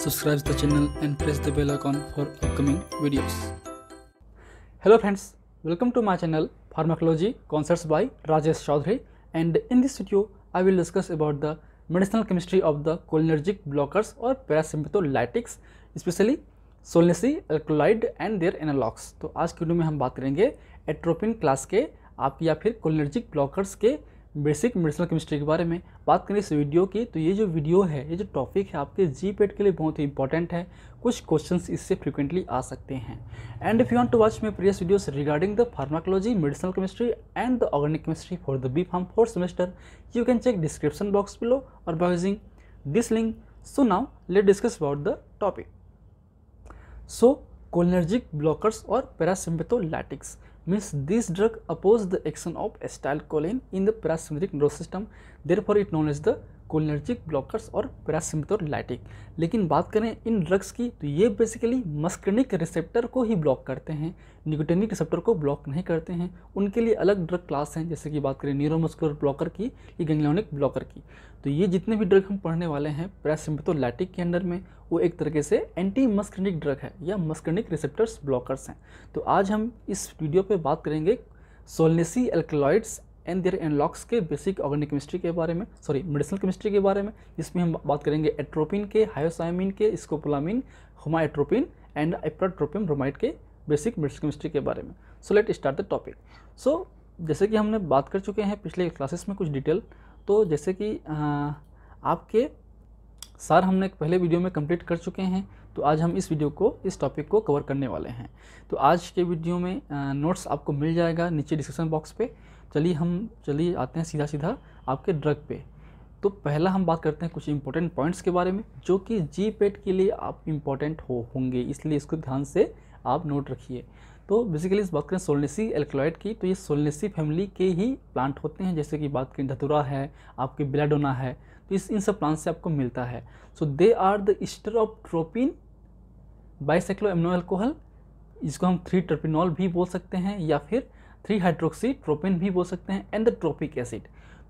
subscribe the channel and press the bell icon for upcoming videos. Hello friends, welcome to my channel Pharmacology Concepts by Rajesh Chaudhary, and in this video I will discuss about the medicinal chemistry of the cholinergic blockers or parasympatholytics, especially solanaceae alkaloid and their analogues. तो आज की video में हम बात करेंगे atropine class के आप या फिर कोलिनर्जिक ब्लॉकर्स के बेसिक मेडिसिनल केमिस्ट्री के बारे में बात करें इस वीडियो की। तो ये जो वीडियो है, ये जो टॉपिक है आपके जीपेट के लिए बहुत ही इंपॉर्टेंट है। कुछ क्वेश्चंस इससे फ्रिक्वेंटली आ सकते हैं। And if you want to watch my previous videos regarding the pharmacology, medicinal chemistry and the organic chemistry for the B pharm 4th semester, you can check description box below और by using this link. So now let's discuss about the topic. So, cholinergic blockers or parasympatholytics means this drug oppose the action of acetylcholine in the parasympathetic nervous system, therefore it known as the cholinergic blockers और parasympatholytic। लेकिन बात करें इन drugs की तो ये basically मस्कर्निक receptor को ही block करते हैं, निकोटिनिक रिसेप्टर को ब्लॉक नहीं करते हैं। उनके लिए अलग ड्रग क्लास हैं, जैसे कि बात करें न्यूरोमस्कुलर ब्लॉकर की या गैंग्लियोनिक ब्लॉकर की। तो ये जितने भी ड्रग हम पढ़ने वाले हैं पैरासिम्पैथोलाइटिक के अंडर में, वो एक तरीके से एंटी मस्कर्निक ड्रग है या मस्कर्निक रिसेप्टर्स ब्लॉकर्स हैं। तो आज हम इस वीडियो पे बात करेंगे solanaceae alkaloids and their analogues के बेसिक ऑर्गेनिक केमिस्ट्री के बारे में, मेडिसिनल केमिस्ट्री के बारे में, जिसमें हम बात करेंगे एट्रोपिन के, हायोसाइमिन के, scopolamine, homatropine and ipratropium bromide के बेसिक मेडिसिनल केमिस्ट्री के बारे में। So let start the topic. So जैसे कि हमने बात कर चुके हैं पिछले क्लासेस में कुछ डिटेल, तो जैसे कि आपके सार हमने पहले वीडियो में कंप्लीट कर चुके हैं। तो आज हम इस वीडियो को, इस टॉपिक को कवर करने वाले हैं। तो आज के वीडियो में नोट्स आपको मिल जाएगा नीचे डिस्क्रिप्शन बॉक्स पे। चलिए आते हैं सीधा आपके ड्रग पे। तो पहला हम बात करते हैं कुछ इंपॉर्टेंट पॉइंट्स के बारे में जो कि जीपेट के लिए आप इम्पॉर्टेंट होंगे, इसलिए इसको ध्यान से आप नोट रखिए। तो बेसिकली इस बात करें सोलनेसी एल्कलॉइड की, तो ये सोलनेसी फैमिली के ही प्लांट होते हैं। जैसे कि बात करें धतूरा है, आपके बेलाडोना है, तो इन सब प्लांट से आपको मिलता है। So they are the ester of tropine bicycloamino alcohol, इसको हम 3-टर्पिनॉल भी बोल सकते हैं या फिर 3-हाइड्रोक्सी ट्रोपिन भी बोल सकते हैं, एंड द ट्रोपिक एसिड।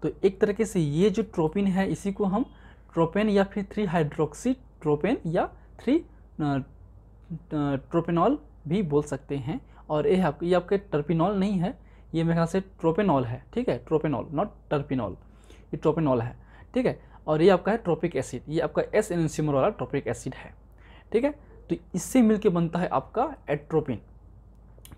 तो एक तरीके से ये जो ट्रोपिन है इसी को हम ट्रोपेन या फिर 3-हाइड्रोक्सी ट्रोपेन या 3-ट्रोपेनॉल भी बोल सकते हैं। और ये आपके टर्पिनॉल नहीं है, ये मेरे ख्याल से ट्रोपेनॉल है, ठीक है, ट्रोपेनॉल नॉट टर्पिनॉल, ये ट्रोपेनॉल है, ठीक है। और ये आपका है ट्रोपिक एसिड, ये आपका एस एनोसिमर वाला ट्रोपिक एसिड है, ठीक है। तो इससे मिलके बनता है आपका एट्रोपिन।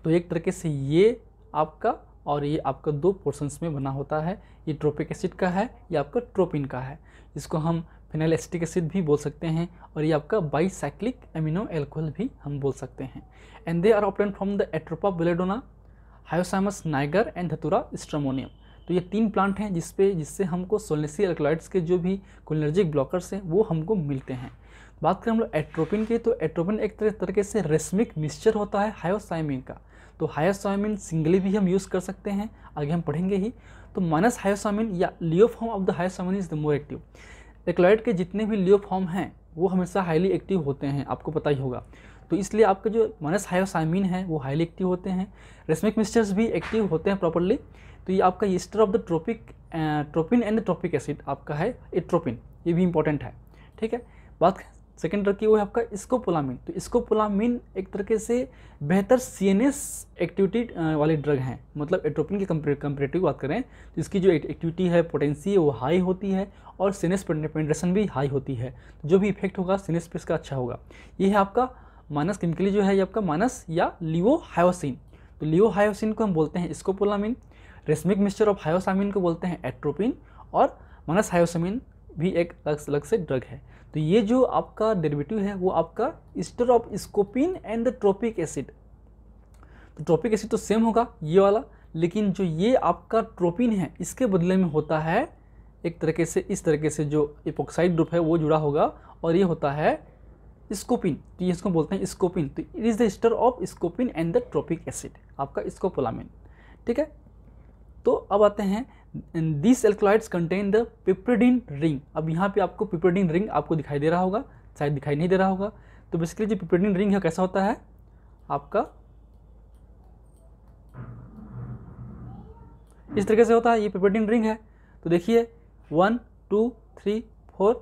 तो एक तरीके से ये आपका और ये आपका दो पोर्शंस में बना होता है। ये ट्रोपिक एसिड का है, ये आपका ट्रोपिन का है। इसको हम फिनाइल एसिटिक एसिड भी बोल सकते हैं, और ये आपका बाइसाइक्लिक एमिनो एल्कोहल भी हम बोल सकते हैं। And they are obtain from the atropa belladonna, hyoscyamus niger and datura stramonium. तो ये 3 प्लांट हैं जिससे हमको सोलनेसी अल्कलॉइड्स के जो भी कोलिनर्जिक ब्लॉकर्स हैं वो हमको मिलते हैं। बात करें हम लोग एट्रोपिन की, तो एट्रोपिन एक तरीके से रेसमिक मिक्सचर होता है हायोसाइमिन का। तो हायोसाइमिन सिंगली भी हम यूज़ कर सकते हैं, आगे हम पढ़ेंगे ही। तो माइनस हायोसाइमिन या levo form of the hyoscyamine is the more active. Alkaloid के जितने भी लियो फॉर्म हैं वो हमेशा हाईली एक्टिव होते हैं, आपको पता ही होगा। तो इसलिए आपके जो माइनस हायोसाइमिन है वो हाईली एक्टिव होते हैं, रेसमिक मिक्सचर्स भी एक्टिव होते हैं प्रॉपर्ली। तो ये आपका ester of the tropine and the tropic acid आपका है एट्रोपिन, ये भी इंपॉर्टेंट है, ठीक है। बात सेकेंड ड्रग की वो है आपका स्कोपोलामिन। तो स्कोपोलामिन एक तरीके से बेहतर सीएनएस एक्टिविटी वाले ड्रग हैं, मतलब एट्रोपिन की कंपेरेटिव बात करें तो इसकी जो एक्टिविटी है, पोटेंसी है, वो हाई होती है और सीएनएस पेनिट्रेशन भी हाई होती है। जो भी इफेक्ट होगा सीएनएस पे इसका अच्छा होगा। ये है आपका माइनस, केमिकली जो है ये आपका माइनस या लिवोहायोसिन। तो लिवोहायोसिन को हम बोलते हैं स्कोपोलामिन, रेसमिक मिक्सचर ऑफ हायोसामिन को बोलते हैं एट्रोपिन, और माइनस हायोसामिन भी एक अलग से ड्रग है। तो ये जो आपका डेरिवेटिव है वो आपका Easter of scopine and the tropic acid. तो ट्रोपिक एसिड तो सेम होगा ये वाला, लेकिन जो ये आपका ट्रोपिन है इसके बदले में होता है एक तरीके से, इस तरीके से जो एपोक्साइड ग्रुप है वो जुड़ा होगा, और ये होता है स्कोपिन। तो ये इसको बोलते हैं स्कोपिन। तो it is the ester of scopine and the tropic acid, आपका स्कोपोलामिन, ठीक है। तो अब आते हैं this alkaloids contain the piperidine ring. अब यहाँ पे आपको पिपरिडीन रिंग आपको दिखाई दे रहा होगा, शायद दिखाई नहीं दे रहा होगा। तो बेसिकली जो पिपरिडीन रिंग है कैसा होता है आपका, इस तरीके से होता है। ये पिपरिडीन रिंग है। तो देखिए 1 2 3 4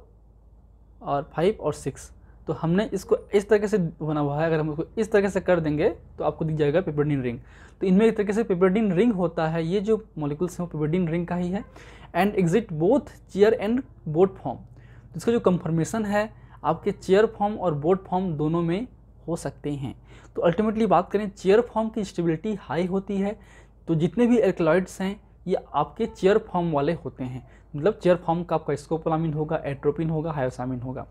और 5 और 6, तो हमने इसको इस तरीके से बना हुआ है, अगर हम इसको इस तरीके से कर देंगे तो आपको दिख जाएगा पिपेरडिन रिंग। तो इनमें एक तरीके से पिपेरडिन रिंग होता है, ये जो मॉलिक्यूल्स हैं वो पिपेरडिन रिंग का ही है। And exit both chair and boat form, तो इसका जो कंफर्मेशन है आपके चेयर फॉर्म और बोट फॉर्म दोनों में हो सकते हैं। तो अल्टीमेटली बात करें, चेयर फॉर्म की स्टेबिलिटी हाई होती है, तो जितने भी एल्कलॉइड्स हैं ये आपके चेयर फॉर्म वाले होते हैं। मतलब चेयर फॉर्म का आपका स्कोपोलामीन होगा, एट्रोपिन होगा, हायोसामिन होगा।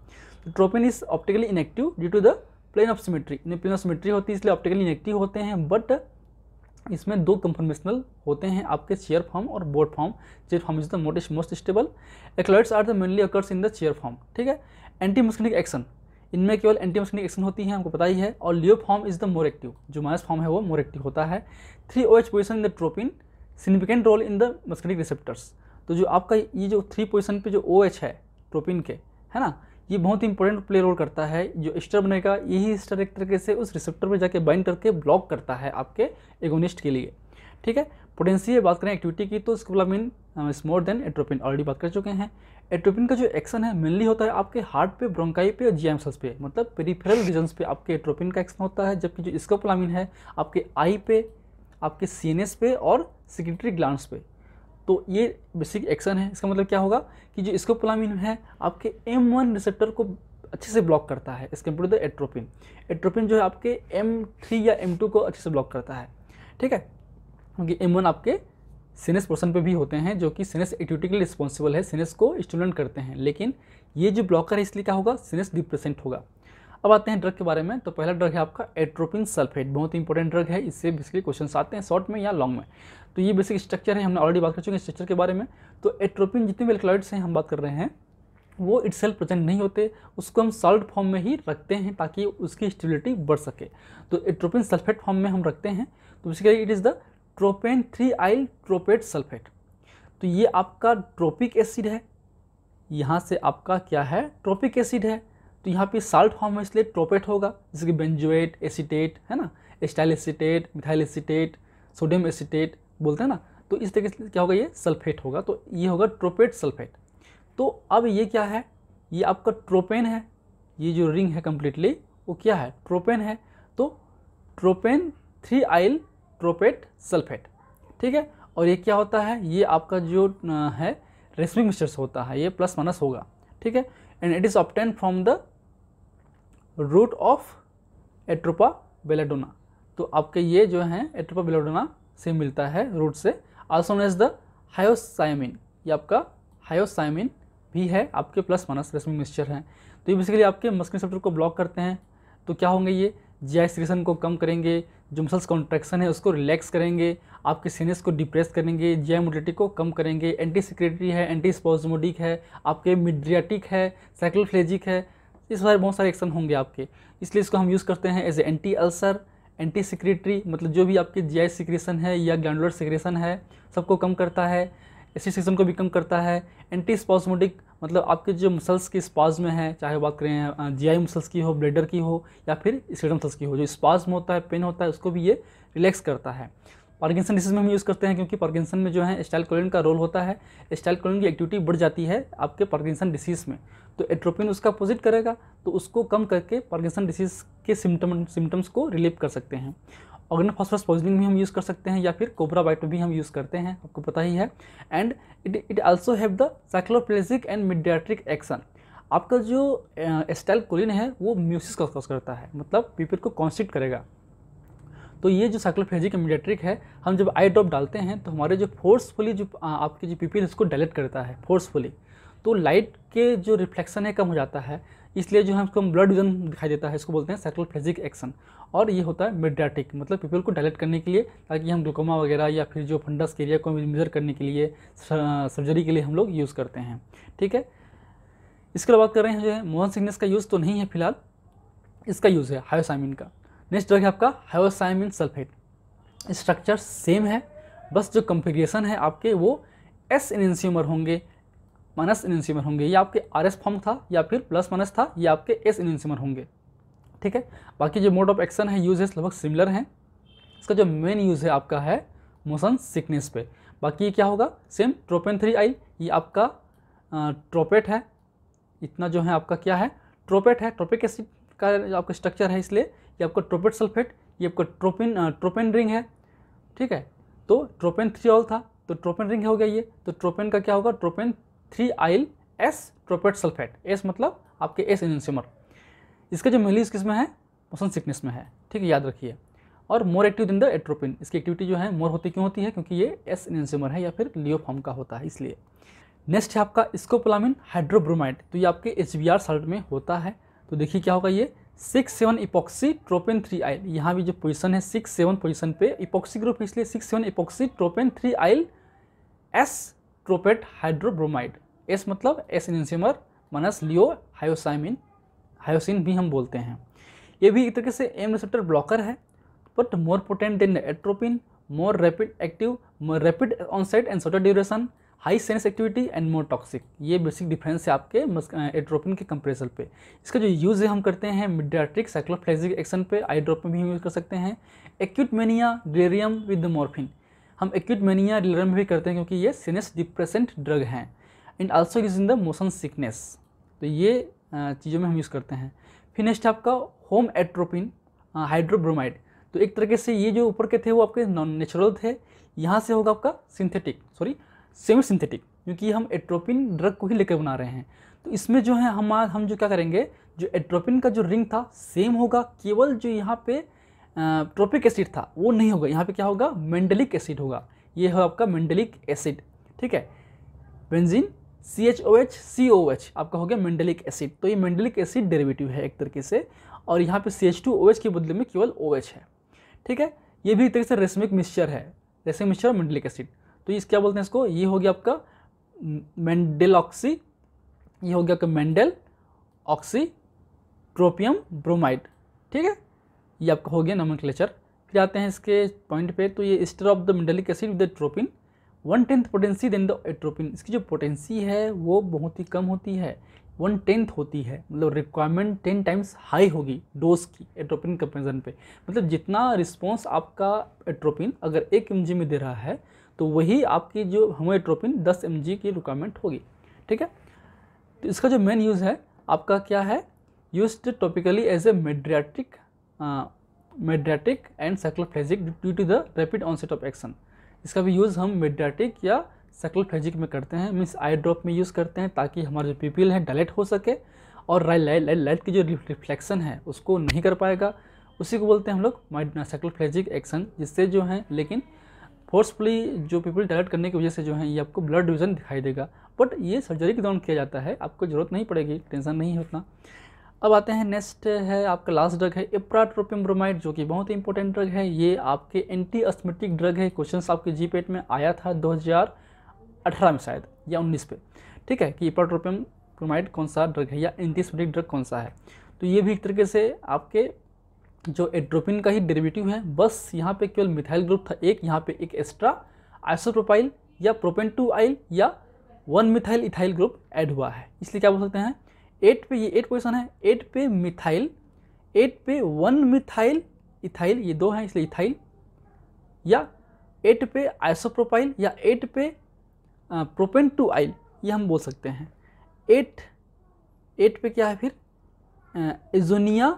तो tropine is optically inactive due to the plane of symmetry, इनमें प्लेन ऑफ सिमेट्री होती है इसलिए ऑप्टिकली इनएक्टिव होते हैं। बट इसमें दो कंफर्मेशनल होते हैं आपके चेयर फॉर्म और boat form. Chair form is the most stable. Alkaloids are the mainly occurs in the chair form, ठीक है। एंटी मस्कुलिक एक्शन, इनमें केवल एंटी मस्कुलिक एक्शन होती है, हमको पता ही है। और levo form is the more active, जो माइनस फॉर्म है वो मोर एक्टिव होता है। 3OH position in the tropine, significant role in the muscarinic receptors. तो जो आपका ये जो 3 पोजिशन पे जो OH है ट्रोपिन के, है ना, ये बहुत इंपॉर्टेंट प्ले रोल करता है। जो एस्टर बनेगा यही एस्टर एक तरीके से उस रिसेप्टर पर जाके बाइंड करके ब्लॉक करता है आपके एगोनिस्ट के लिए, ठीक है। पोटेंशियल बात करें एक्टिविटी की, तो scopolamine is more than atropine, already बात कर चुके हैं। एट्रोपिन का जो एक्शन है मेनली होता है आपके हार्ट पे, ब्रोंकाई पे और जीआई मसल्स पे, मतलब पेरिफेरल रीजन्स पे आपके एट्रोपिन का एक्शन होता है। जबकि जो स्कोपोलामीन है आपके आई पे, आपके सीएनएस पे और सिक्रेटरी ग्लैंड्स पे। तो ये बेसिक एक्शन है। इसका मतलब क्या होगा कि जो स्कोपोलामीन है आपके M1 रिसेप्टर को अच्छे से ब्लॉक करता है as compare to the atropine. Atropine जो है आपके M3 या M2 को अच्छे से ब्लॉक करता है, ठीक है, क्योंकि M1 आपके सीनेस पोर्शन पे भी होते हैं जो कि सीनेस एक्टिविटी के लिए रिस्पॉन्सिबल है, सीनेस को स्टिमुलेट करते हैं। लेकिन ये जो ब्लॉकर है इसलिए क्या होगा, सीनेस डिप्रेसेंट होगा। अब आते हैं ड्रग के बारे में। तो पहला ड्रग है आपका एट्रोपिन सल्फेट, बहुत ही इंपॉर्टेंट ड्रग है, इससे बेसिकली क्वेश्चन आते हैं शॉर्ट में या लॉन्ग में। तो ये बेसिक स्ट्रक्चर है, हमने ऑलरेडी बात कर चुके हैं स्ट्रक्चर के बारे में। तो एट्रोपिन जितने भी एल्कलॉइड्स हैं हम बात कर रहे हैं वो इटसेल्फ प्रेजेंट नहीं होते, उसको हम सॉल्ट फॉर्म में ही रखते हैं ताकि उसकी स्टेबिलिटी बढ़ सके। तो एट्रोपिन सल्फेट फॉर्म में हम रखते हैं। तो basically it is the tropane 3आइल ट्रोपेट सल्फेट। तो ये आपका ट्रोपिक एसिड है, यहाँ से आपका क्या है, ट्रोपिक एसिड है। तो यहाँ पे साल्ट फॉर्म में इसलिए ट्रोपेट होगा, जैसे कि बेंजोएट, एसीटेट, है ना, acetyl acetate, methyl acetate, sodium acetate बोलते हैं ना। तो इस तरीके से क्या होगा, ये सल्फेट होगा। तो ये होगा ट्रोपेट सल्फेट। तो अब ये क्या है, ये आपका ट्रोपेन है, ये जो रिंग है कम्प्लीटली वो क्या है, ट्रोपेन है। तो ट्रोपेन 3आइल ट्रोपेट सल्फेट, ठीक है। और ये क्या होता है, ये आपका जो है रेसिमिक मिक्सचर होता है, ये प्लस माइनस होगा, ठीक है। And it is obtain from the root of atropa belladonna. तो आपके ये जो है एट्रोपा बेलाडोना से मिलता है रूट से। Also known as the hyoscyamine, ये आपका हायोसाइमिन भी है, आपके प्लस माइनस रेसिमिक मिक्सचर हैं। तो ये बेसिकली आपके मस्कुलर रिसेप्टर को ब्लॉक करते हैं। तो क्या होंगे, ये जीआई सेक्रेशन को कम करेंगे, जो मसल्स कॉन्ट्रैक्शन है उसको रिलैक्स करेंगे, आपके सीनेस को डिप्रेस करेंगे, जीआई मोटिलिटी को कम करेंगे, एंटी सिक्रेटरी है, एंटी स्पॉज्मोडिक है, आपके मिड्रियाटिक है, साइक्लोफ्लेजिक है, इस बारे बहुत सारे एक्शन होंगे आपके। इसलिए इसको हम यूज़ करते हैं as a anti ulcer, anti secretory, मतलब जो भी आपके जीआई सिक्रेशन है या ग्लैंडुलर सिक्रेशन है सबको कम करता है, एसिड सेक्शन को भी कम करता है। एंटी स्पॉज्मोडिक, मतलब आपके जो मसल्स की स्पाज्म है, चाहे बात करें जीआई मसल्स की हो, ब्लेडर की हो या फिर स्केलेटल मसल्स की हो, जो स्पाज्म होता है, पेन होता है, उसको भी ये रिलैक्स करता है। पार्किंसन डिसीज में हम यूज़ करते हैं क्योंकि पार्किंसन में जो है एसिटाइलकोलिन का रोल होता है, एसिटाइलकोलिन की एक्टिविटी बढ़ जाती है आपके पार्किंसन डिसीज में। तो एट्रोपिन उसका अपोजिट करेगा, तो उसको कम करके पार्किंसन डिसीज के सिम्टम्स को रिलीव कर सकते हैं। ऑर्गेनोफॉस्फोरस पॉइजनिंग भी हम यूज़ कर सकते हैं या फिर कोबरा बाइट में भी हम यूज़ करते हैं, आपको पता ही है। And it also have the cycloplegic and mydriatic action. आपका जो एसिटाइलकोलिन है वो म्यूसिस का कॉज करता है, मतलब पीपल को कॉन्स्ट्रिक्ट करेगा। तो ये जो साइक्लोफ्लेजिक एंड मिडियाट्रिक है, हम जब आई ड्रॉप डालते हैं तो हमारे जो फोर्सफुली जो आपकी जो पीपल इसको डायलेट करता है फोर्सफुली, तो लाइट के जो रिफ्लेक्शन है कम हो जाता है, इसलिए जो हमको ब्लड विजन दिखाई देता है, इसको बोलते हैं साइक्लोफ्लेजिक एक्शन। और ये होता है मिडियाट्रिक, मतलब पीपल को डायलेट करने के लिए, ताकि हम ग्लूकोमा वगैरह या फिर जो फंडस के एरिया को मेजर करने के लिए सर्जरी के लिए हम लोग यूज़ करते हैं, ठीक है। इसके बाद बात कर रहे हैं जो है मोशन सिकनेस का यूज़ तो नहीं है फिलहाल, इसका यूज़ है हायोसाइमिन का। नेक्स्ट ड्रग है आपका हायोसाइमिन सल्फेट। स्ट्रक्चर सेम है, बस जो कॉन्फ़िगरेशन है आपके वो एस एनेंशियोमर होंगे, माइनस एनेंशियोमर होंगे। ये आपके आरएस फॉर्म था या फिर प्लस माइनस था, ये आपके एस एनेंशियोमर होंगे, ठीक है। बाकी जो मोड ऑफ एक्शन है, यूजेस लगभग सिमिलर हैं। इसका जो मेन यूज़ है आपका है मोशन सिकनेस पे। बाकी ये क्या होगा, सेम ट्रोपेन 3आइल, ये आपका ट्रोपेट है, इतना जो है आपका क्या है ट्रोपेट है, ट्रोपिक एसिड का जो आपका स्ट्रक्चर है, इसलिए ये आपका ट्रोपेट सल्फेट, ये आपका ट्रोपेन रिंग है, ठीक है। तो ट्रोपेन 3 था तो ट्रोपेन रिंग हो गया ये, तो ट्रोपेन का क्या होगा, tropane 3 yl S ट्रोपेट sulphate, S मतलब आपके एस एनेंसियोमर। इसका जो मेलिस किस में है, मोशन सिकनेस में है, ठीक है, याद रखिए। और more active than the atropine, इसकी एक्टिविटी जो है मोर होती क्यों होती है, क्योंकि ये एस एनेंसियोमर है या फिर लियो फॉर्म का होता है, इसलिए। नेक्स्ट है आपका स्कोपोलामिन हाइड्रोब्रोमाइड, तो ये आपके HBr साल्ट में होता है। तो देखिए क्या होगा, ये 6,7 इपॉक्सी ट्रोपेन 3 आइल, यहाँ भी जो पोजीशन है 6,7 पोजीशन पे इपॉक्सी ग्रुप है, इसलिए 6,7 epoxy tropane 3 yl S tropate hydrobromide. S मतलब S enantiomer minus levo hyoscyamine, hyoscine भी हम बोलते हैं। ये भी एक तरीके से एम रिसेप्टर ब्लॉकर है, but more potent than atropine, more rapid active, more rapid onset and shorter duration, high sense activity and more toxic. ये बेसिक डिफरेंस है आपके एट्रोपिन के कंप्रेसर पे। इसका जो यूज़ है हम करते हैं मिडियाट्रिक साइक्लोफ्लेक्सिक एक्शन पे, आई ड्रॉप में भी यूज़ कर सकते हैं। Acute mania delirium with morphine, हम एक्यूट मेनिया डिलीरियम में भी करते हैं क्योंकि ये सीनेस डिप्रेसेंट ड्रग हैं। And also use in the motion sickness, तो ये चीज़ों में हम यूज़ करते हैं। फिर नेक्स्ट आपका होम एट्रोपिन हाइड्रोब्रोमाइड, तो एक तरीके से ये जो ऊपर के थे वो आपके नॉन नेचुरल थे, यहाँ से होगा आपका सिंथेटिक, सॉरी सेमी सिंथेटिक, क्योंकि हम एट्रोपिन ड्रग को ही लेकर बना रहे हैं। तो इसमें जो है हम जो क्या करेंगे, जो एट्रोपिन का जो रिंग था सेम होगा, केवल जो यहाँ पे ट्रोपिक एसिड था वो नहीं होगा, यहाँ पे क्या होगा, मेंडेलिक एसिड होगा। ये है आपका मेंडेलिक एसिड, ठीक है, बेंजीन CHOH COH आपका हो गया मेंडेलिक एसिड। तो ये मेंडेलिक एसिड डेरिवेटिव है एक तरीके से, और यहाँ पे CH2OH के बदले में केवल OH है, ठीक है। ये भी एक तरीके से रेसमिक मिक्सचर है, रेसमिक मिक्सचर मेंडेलिक एसिड। तो इस क्या बोलते हैं इसको, ये हो गया आपका मेंडेलॉक्सी, ये हो गया आपका मेंडेल ऑक्सी ट्रोपियम ब्रोमाइड, ठीक है, ये आपका हो गया नोमेनक्लेचर। फिर आते हैं इसके पॉइंट पे, तो ये ester of the mandelic acid with the tropine 1/10 potency then the atropine, इसकी जो पोटेंसी है वो बहुत ही कम होती है, 1/10 होती है, मतलब रिक्वायरमेंट 10 टाइम्स हाई होगी डोज की एट्रोपिन कंपेरिजन पे। मतलब जितना रिस्पॉन्स आपका एट्रोपिन अगर 1 mg में दे रहा है, तो वही आपकी जो होमोएट्रोपिन 10 mg की रिक्वायरमेंट होगी, ठीक है। तो इसका जो मेन यूज़ है आपका क्या है, used topically as a mydriatic and cycloplegic due to the rapid onset of action. इसका भी यूज़ हम मेड्रियाटिक या साइक्लोफ्लेजिक में करते हैं, मीन्स आई ड्रॉप में यूज़ करते हैं, ताकि हमारा जो पीपल है डायलेट हो सके और लाइट की जो रिफ्लेक्शन है उसको नहीं कर पाएगा, उसी को बोलते हैं हम लोग साइक्लोफ्लेजिक एक्शन। जिससे जो है लेकिन फोर्सफुली जो पीपल डायलेट करने की वजह से जो है ये आपको ब्लड डिवीजन दिखाई देगा, बट ये सर्जरी के दौरान किया जाता है, आपको ज़रूरत नहीं पड़ेगी, टेंशन नहीं है उतना। अब आते हैं नेक्स्ट है आपका लास्ट ड्रग है इप्राट्रोपियम ब्रोमाइड, जो कि बहुत ही इंपॉर्टेंट ड्रग है। ये आपके एंटी अस्थमेटिक ड्रग है, क्वेश्चंस आपके जीपेट में आया था 2018 में शायद या 19 पे, ठीक है, कि इप्राट्रोपियम ब्रोमाइड कौन सा ड्रग है या एंटी अस्थमेटिक ड्रग कौन सा है। तो ये भी एक तरीके से आपके जो एट्रोपिन का ही डेरिवेटिव है, बस यहाँ पे केवल मिथाइल ग्रुप था एक, यहाँ पे एक एक्स्ट्रा आइसोप्रोपाइल या प्रोपेन 2 आइल या 1 मिथाइल इथाइल ग्रुप ऐड हुआ है, इसलिए क्या बोल सकते हैं 8 पे, ये 8 पोजिशन है, 8 पे मिथाइल, 8 पे 1 मिथाइल इथाइल, ये 2 है इसलिए इथाइल, या 8 पे आइसोप्रोपाइल या 8 पे प्रोपेन 2 आइल, ये हम बोल सकते हैं। 8 पे क्या है फिर एजोनिया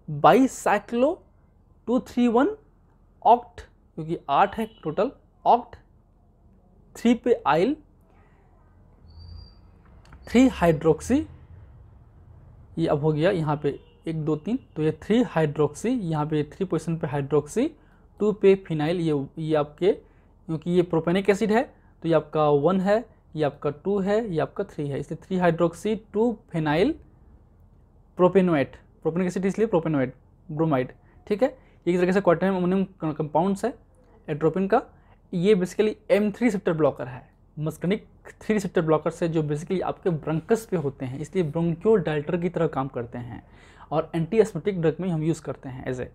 बाईसाइक्लो 231 ऑक्ट, क्योंकि 8 है टोटल ऑक्ट, 3 पे आइल, 3 हाइड्रोक्सी, ये अब हो गया यहाँ पे 1 2 3, तो ये 3 हाइड्रोक्सी, यहाँ पे 3 पोजीशन पे हाइड्रोक्सी, 2 पे फिनाइल, ये आपके क्योंकि ये प्रोपेनिक एसिड है तो ये आपका 1 है, ये आपका 2 है, ये आपका 3 है, इसलिए 3 हाइड्रोक्सी 2 फिनाइल प्रोपेनोएट, प्रोपेनिक एसिड इसलिए प्रोपेनोएट ब्रोमाइड, ठीक है। एक तरीके से क्वाटरनरी अमोनियम कंपाउंड्स है एट्रोपिन का। ये बेसिकली M3 रिसेप्टर ब्लॉकर है, मस्कनिक 3 रिसेप्टर ब्लॉकर से, जो बेसिकली आपके ब्रंकस पे होते हैं, इसलिए ब्रोंकियोडाइलेटर की तरह काम करते हैं और एंटी एस्थमेटिक ड्रग में हम यूज़ करते हैं एज ए।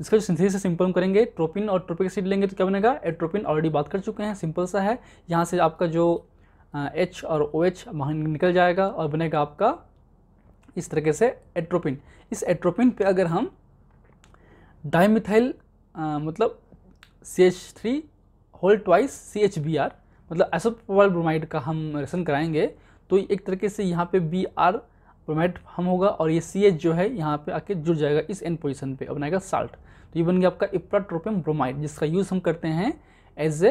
इसका जो सिंथेसिस सिंपल करेंगे, ट्रोपिन और ट्रोपिक एसिड लेंगे तो क्या बनेगा, एट्रोपिन ऑलरेडी बात कर चुके हैं, सिंपल सा है, यहाँ से आपका जो H और OH वहाँ निकल जाएगा और बनेगा आपका इस तरीके से एट्रोपिन। इस एट्रोपिन पे अगर हम डाइमिथाइल मतलब CH3 होल ट्वाइस CHBr मतलब आइसोप्रोपाइल ब्रोमाइड का हम रिएक्शन कराएंगे, तो एक तरीके से यहाँ पे Br ब्रोमाइड फॉर्म होगा और ये CH जो है यहाँ पे आके जुड़ जाएगा इस N पोजीशन पे और बनाएगा साल्ट। तो ये बन गया आपका इप्राट्रोपियम ब्रोमाइड, जिसका यूज़ हम करते हैं एज ए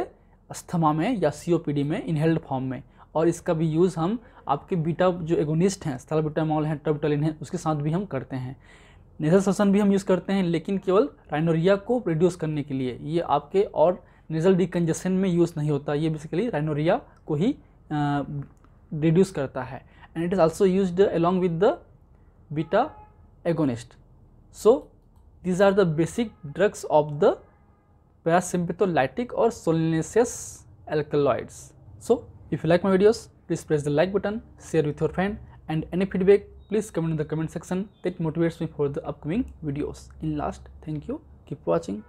अस्थमा में या COPD में इनहेल्ड फॉर्म में। और इसका भी यूज़ हम आपके बीटा जो एगोनिस्ट हैं, सल्बुटामॉल हैं, ट्रबुटालिन हैं, उसके साथ भी हम करते हैं। नेजल ससन भी हम यूज़ करते हैं, लेकिन केवल राइनोरिया को रिड्यूस करने के लिए। ये आपके और नेजल डिकंजेशन में यूज़ नहीं होता, ये बेसिकली राइनोरिया को ही रिड्यूस करता है। And it is also used along with the beta agonist. So these are the basic drugs of the parasympatholitic or solaneous alkaloids. So if you like my videos, please press the like button, share with your friend, and any feedback please comment in the comment section. That motivates me for the upcoming videos. In last, thank you, keep watching.